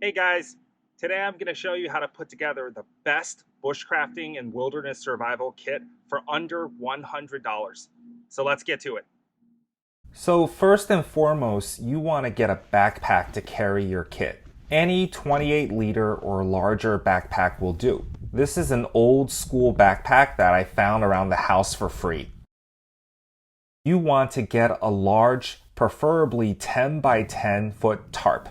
Hey guys, today I'm going to show you how to put together the best bushcrafting and wilderness survival kit for under $100. So let's get to it. So first and foremost, you want to get a backpack to carry your kit. Any 28-liter or larger backpack will do. This is an old school backpack that I found around the house for free. You want to get a large, preferably 10 by 10 foot tarp.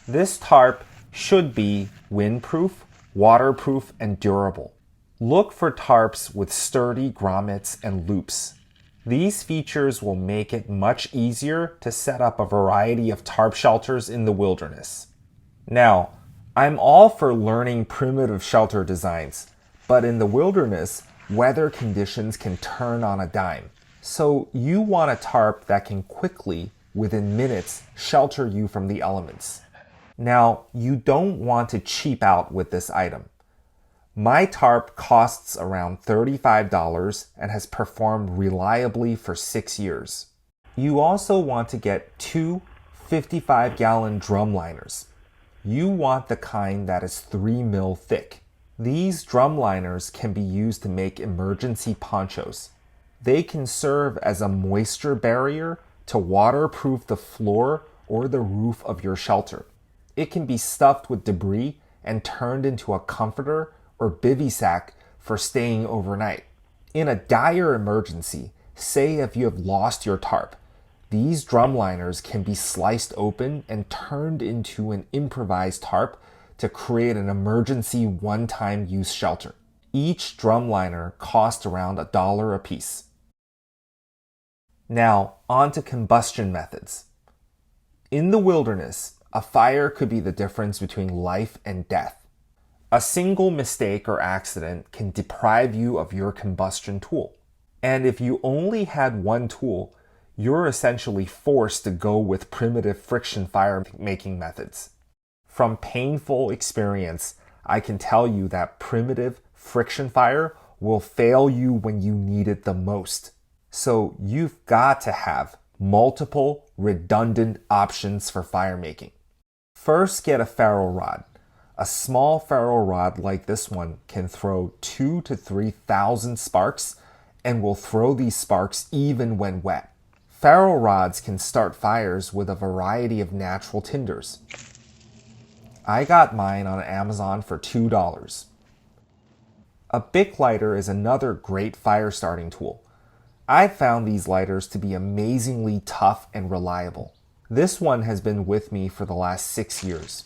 This tarp should be windproof, waterproof, and durable. Look for tarps with sturdy grommets and loops. These features will make it much easier to set up a variety of tarp shelters in the wilderness. Now, I'm all for learning primitive shelter designs, but in the wilderness, weather conditions can turn on a dime. So you want a tarp that can quickly, within minutes, shelter you from the elements. Now, you don't want to cheap out with this item. My tarp costs around $35 and has performed reliably for 6 years. You also want to get two 55-gallon drum liners. You want the kind that is 3 mil thick. These drum liners can be used to make emergency ponchos. They can serve as a moisture barrier to waterproof the floor or the roof of your shelter. It can be stuffed with debris and turned into a comforter or bivy sack for staying overnight. In a dire emergency, say if you have lost your tarp, these drum liners can be sliced open and turned into an improvised tarp to create an emergency one-time use shelter. Each drum liner costs around $1 a piece. Now, on to combustion methods. In the wilderness, a fire could be the difference between life and death. A single mistake or accident can deprive you of your combustion tool. And if you only had one tool, you're essentially forced to go with primitive friction fire making methods. From painful experience, I can tell you that primitive friction fire will fail you when you need it the most. So you've got to have multiple redundant options for fire making. First, get a ferro rod. A small ferro rod like this one can throw 2,000 to 3,000 sparks and will throw these sparks even when wet. Ferro rods can start fires with a variety of natural tinders. I got mine on Amazon for $2. A Bic lighter is another great fire starting tool. I've found these lighters to be amazingly tough and reliable. This one has been with me for the last 6 years.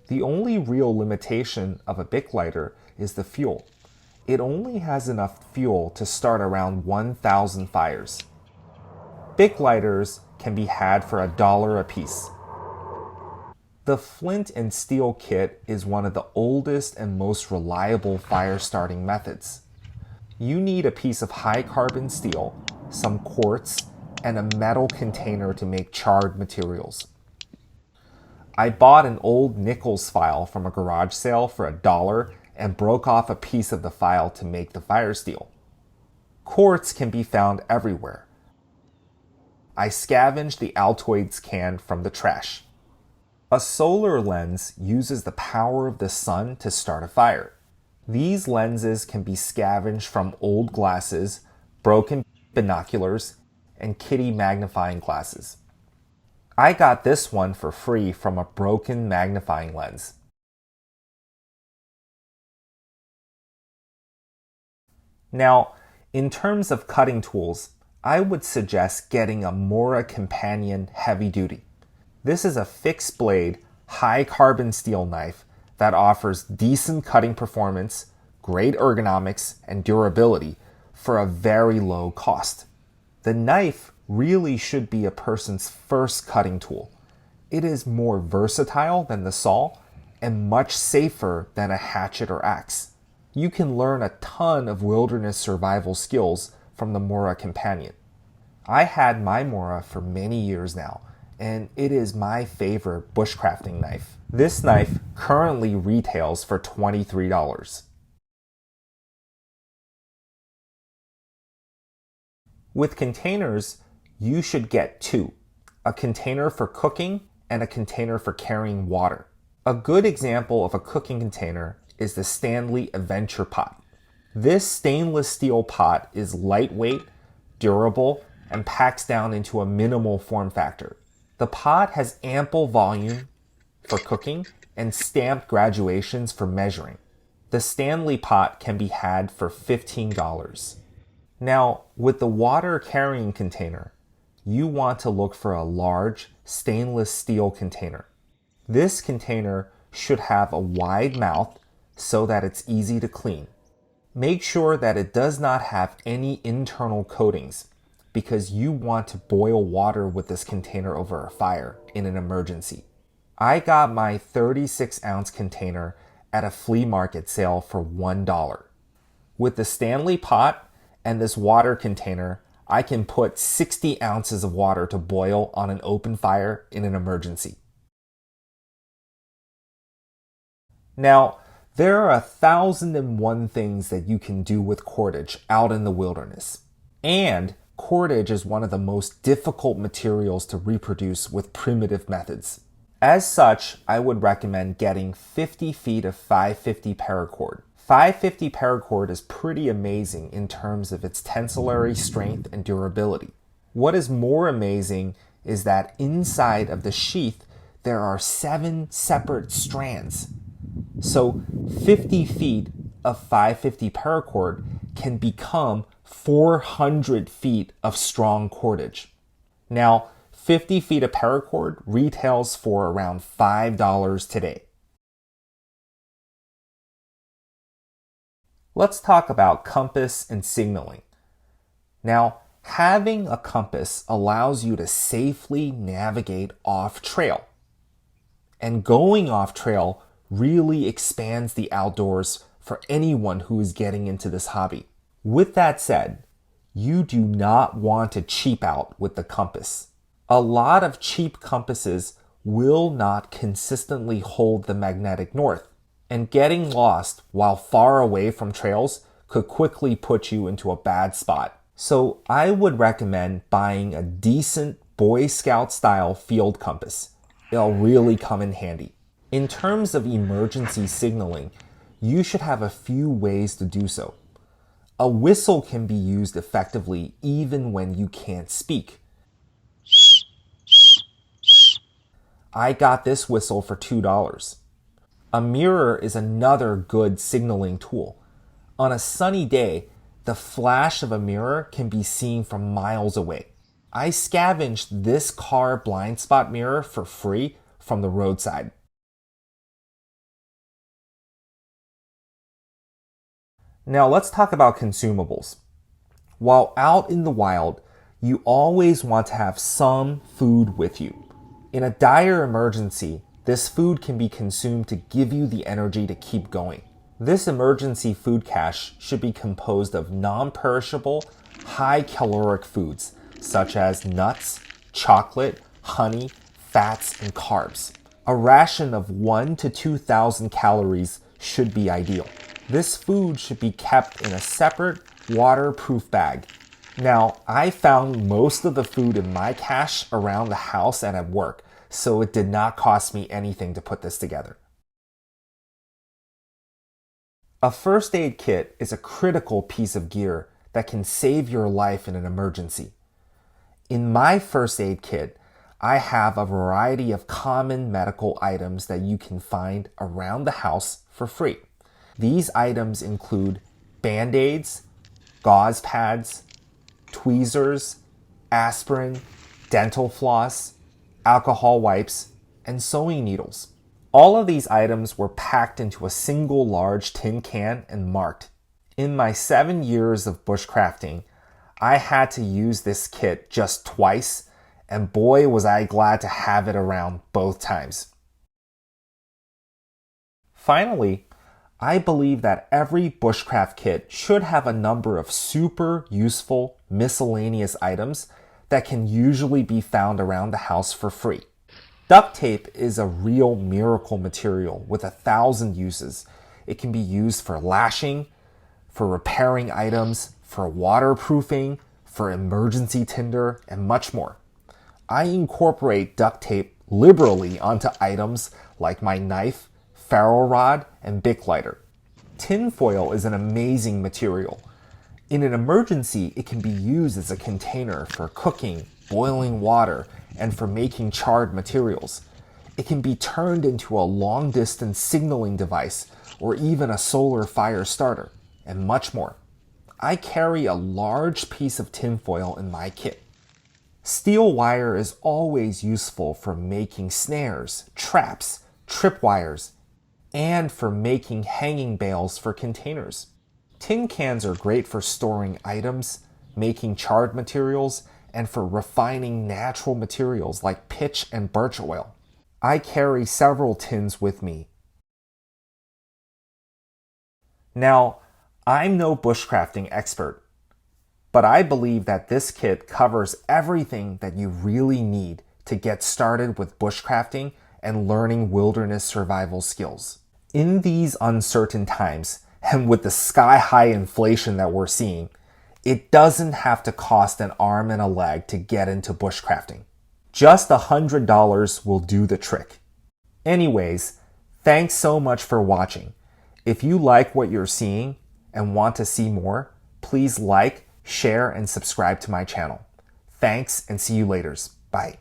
The only real limitation of a Bic lighter is the fuel. It only has enough fuel to start around 1,000 fires. Bic lighters can be had for $1 a piece. The flint and steel kit is one of the oldest and most reliable fire starting methods. You need a piece of high carbon steel, some quartz, and a metal container to make charred materials. I bought an old nickels file from a garage sale for $1 and broke off a piece of the file to make the fire steel. Quartz can be found everywhere. I scavenged the Altoids can from the trash. A solar lens uses the power of the sun to start a fire. These lenses can be scavenged from old glasses, broken binoculars, and kitty magnifying glasses. I got this one for free from a broken magnifying lens. Now, in terms of cutting tools, I would suggest getting a Mora Companion Heavy Duty. This is a fixed blade, high carbon steel knife that offers decent cutting performance, great ergonomics, and durability for a very low cost. The knife really should be a person's first cutting tool. It is more versatile than the saw and much safer than a hatchet or axe. You can learn a ton of wilderness survival skills from the Mora Companion. I had my Mora for many years now, and it is my favorite bushcrafting knife. This knife currently retails for $23. With containers, you should get two, a container for cooking and a container for carrying water. A good example of a cooking container is the Stanley Adventure Pot. This stainless steel pot is lightweight, durable, and packs down into a minimal form factor. The pot has ample volume for cooking and stamped graduations for measuring. The Stanley pot can be had for $15. Now, with the water carrying container, you want to look for a large stainless steel container. This container should have a wide mouth so that it's easy to clean. Make sure that it does not have any internal coatings because you want to boil water with this container over a fire in an emergency. I got my 36-ounce container at a flea market sale for $1. With the Stanley pot and this water container, I can put 60 ounces of water to boil on an open fire in an emergency. Now, there are 1,001 things that you can do with cordage out in the wilderness. And cordage is one of the most difficult materials to reproduce with primitive methods. As such, I would recommend getting 50 feet of 550 paracord. 550 paracord is pretty amazing in terms of its tensillary strength and durability. What is more amazing is that inside of the sheath, there are 7 separate strands. So 50 feet of 550 paracord can become 400 feet of strong cordage. Now, 50 feet of paracord retails for around $5 today. Let's talk about compass and signaling. Now, having a compass allows you to safely navigate off trail. And going off trail really expands the outdoors for anyone who is getting into this hobby. With that said, you do not want to cheap out with the compass. A lot of cheap compasses will not consistently hold the magnetic north, and getting lost while far away from trails could quickly put you into a bad spot. So I would recommend buying a decent Boy Scout style field compass. It'll really come in handy. In terms of emergency signaling, you should have a few ways to do so. A whistle can be used effectively even when you can't speak. I got this whistle for $2. A mirror is another good signaling tool. On a sunny day, the flash of a mirror can be seen from miles away. I scavenged this car blind spot mirror for free from the roadside. Now let's talk about consumables. While out in the wild, you always want to have some food with you. In a dire emergency, this food can be consumed to give you the energy to keep going. This emergency food cache should be composed of non-perishable, high-caloric foods, such as nuts, chocolate, honey, fats, and carbs. A ration of 1,000 to 2,000 calories should be ideal. This food should be kept in a separate, waterproof bag. Now, I found most of the food in my cache around the house and at work, so it did not cost me anything to put this together. A first aid kit is a critical piece of gear that can save your life in an emergency. In my first aid kit, I have a variety of common medical items that you can find around the house for free. These items include Band-Aids, gauze pads, tweezers, aspirin, dental floss, alcohol wipes, and sewing needles. All of these items were packed into a single large tin can and marked. In my 7 years of bushcrafting, I had to use this kit just twice, and boy was I glad to have it around both times. Finally, I believe that every bushcraft kit should have a number of super useful miscellaneous items that can usually be found around the house for free. Duct tape is a real miracle material with 1,000 uses. It can be used for lashing, for repairing items, for waterproofing, for emergency tinder, and much more. I incorporate duct tape liberally onto items like my knife, ferro rod, and Bic lighter. Tinfoil is an amazing material. In an emergency, it can be used as a container for cooking, boiling water, and for making charred materials. It can be turned into a long-distance signaling device or even a solar fire starter, and much more. I carry a large piece of tinfoil in my kit. Steel wire is always useful for making snares, traps, tripwires, and for making hanging bales for containers. Tin cans are great for storing items, making charred materials, and for refining natural materials like pitch and birch oil. I carry several tins with me. Now, I'm no bushcrafting expert, but I believe that this kit covers everything that you really need to get started with bushcrafting and learning wilderness survival skills. In these uncertain times, and with the sky-high inflation that we're seeing, it doesn't have to cost an arm and a leg to get into bushcrafting. Just $100 will do the trick. Anyways, thanks so much for watching. If you like what you're seeing and want to see more, please like, share, and subscribe to my channel. Thanks, and see you later. Bye.